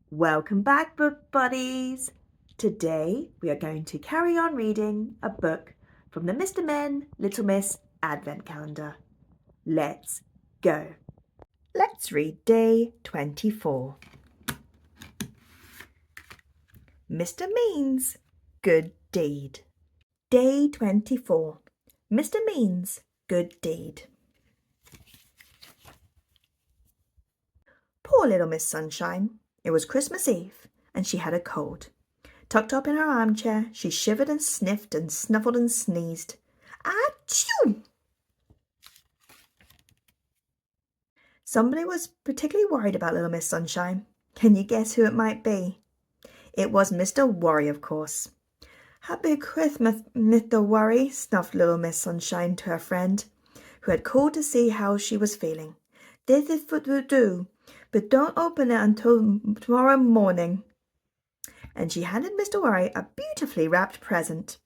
Welcome back, book buddies! Today we are going to carry on reading a book from the Mr. Men, Little Miss Advent Calendar. Let's go! Let's read day 24. Mr. Mean's Good Deed. Day 24. Mr. Mean's Good Deed. Poor little Miss Sunshine. It was Christmas Eve, and she had a cold. Tucked up in her armchair, she shivered and sniffed and snuffled and sneezed. Achoo! Somebody was particularly worried about little Miss Sunshine. Can you guess who it might be? It was Mr. Worry, of course. Happy Christmas, Mr. Worry, snuffed little Miss Sunshine to her friend, who had called to see how she was feeling. This is for to do, but don't open it until tomorrow morning. And she handed Mr. Worry a beautifully wrapped present.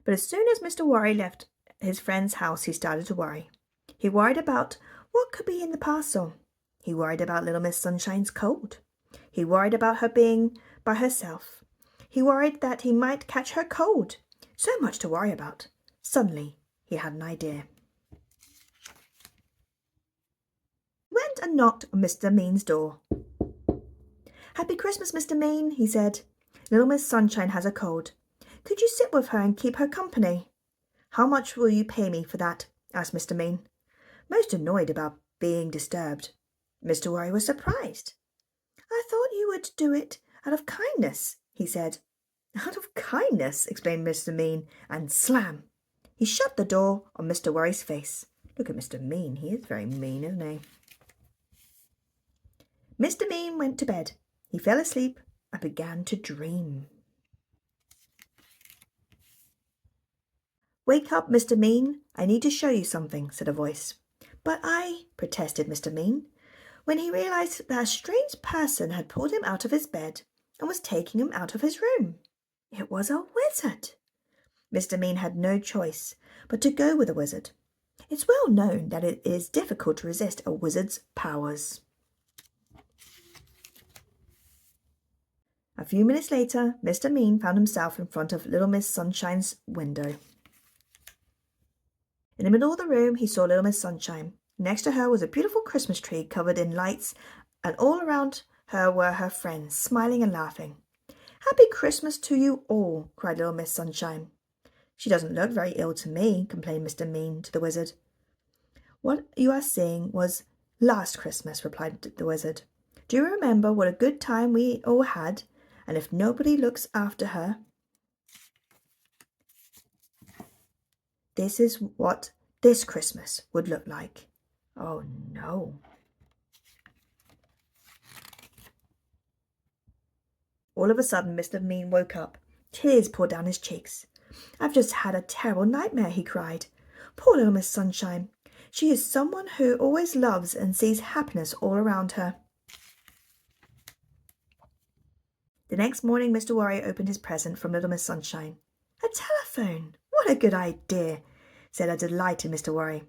But as soon as Mr. Worry left his friend's house, he started to worry. He worried about what could be in the parcel. He worried about little Miss Sunshine's cold. He worried about her being by herself. He worried that he might catch her cold. So much to worry about. Suddenly, he had an idea. He went and knocked on Mr. Mean's door. Happy Christmas, Mr. Mean, he said. Little Miss Sunshine has a cold. Could you sit with her and keep her company? How much will you pay me for that? Asked Mr. Mean, most annoyed about being disturbed. Mr. Worry was surprised. I thought you would do it out of kindness, he said. Out of kindness, explained Mr. Mean, and slam! He shut the door on Mr. Worry's face. Look at Mr. Mean, he is very mean, isn't he? Mr. Mean went to bed. He fell asleep and began to dream. Wake up, Mr. Mean. I need to show you something, said a voice. But protested Mr. Mean, when he realized that a strange person had pulled him out of his bed and was taking him out of his room. It was a wizard. Mr. Mean had no choice but to go with the wizard. It's well known that it is difficult to resist a wizard's powers. A few minutes later, Mr. Mean found himself in front of little Miss Sunshine's window. In the middle of the room, he saw little Miss Sunshine. Next to her was a beautiful Christmas tree covered in lights, and all around her were her friends, smiling and laughing. Happy Christmas to you all, cried little Miss Sunshine. She doesn't look very ill to me, complained Mr. Mean to the wizard. What you are seeing was last Christmas, replied the wizard. Do you remember what a good time we all had? And if nobody looks after her, this is what this Christmas would look like. Oh no. All of a sudden, Mr. Mean woke up. Tears poured down his cheeks. I've just had a terrible nightmare, he cried. Poor little Miss Sunshine. She is someone who always loves and sees happiness all around her. The next morning, Mr. Worry opened his present from little Miss Sunshine. A telephone! What a good idea, said a delighted Mr. Worry.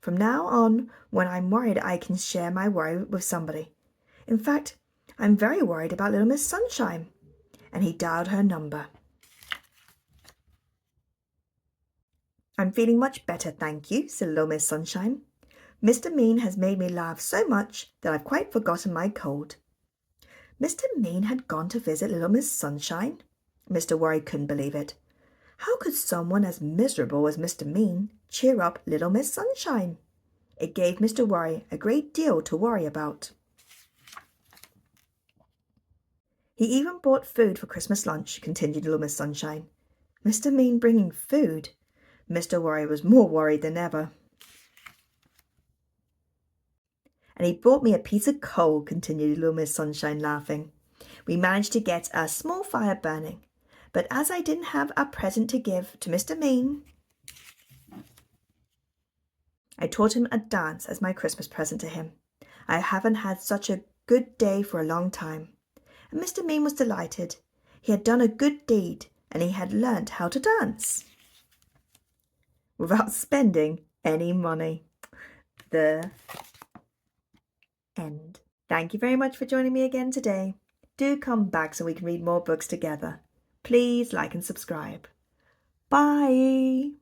From now on, when I'm worried, I can share my worry with somebody. In fact, I'm very worried about little Miss Sunshine. And he dialed her number. I'm feeling much better, thank you, said little Miss Sunshine. Mr. Mean has made me laugh so much that I've quite forgotten my cold. Mr. Mean had gone to visit little Miss Sunshine? Mr. Worry couldn't believe it. How could someone as miserable as Mr. Mean cheer up little Miss Sunshine? It gave Mr. Worry a great deal to worry about. He even bought food for Christmas lunch, continued little Miss Sunshine. Mr. Mean bringing food? Mr. Worry was more worried than ever. And he brought me a piece of coal, continued little Miss Sunshine, laughing. We managed to get a small fire burning, but as I didn't have a present to give to Mr. Mean, I taught him a dance as my Christmas present to him. I haven't had such a good day for a long time. And Mr. Mean was delighted. He had done a good deed, and he had learnt how to dance. without spending any money. The end. Thank you very much for joining me again today. Do come back so we can read more books together. Please like and subscribe. Bye!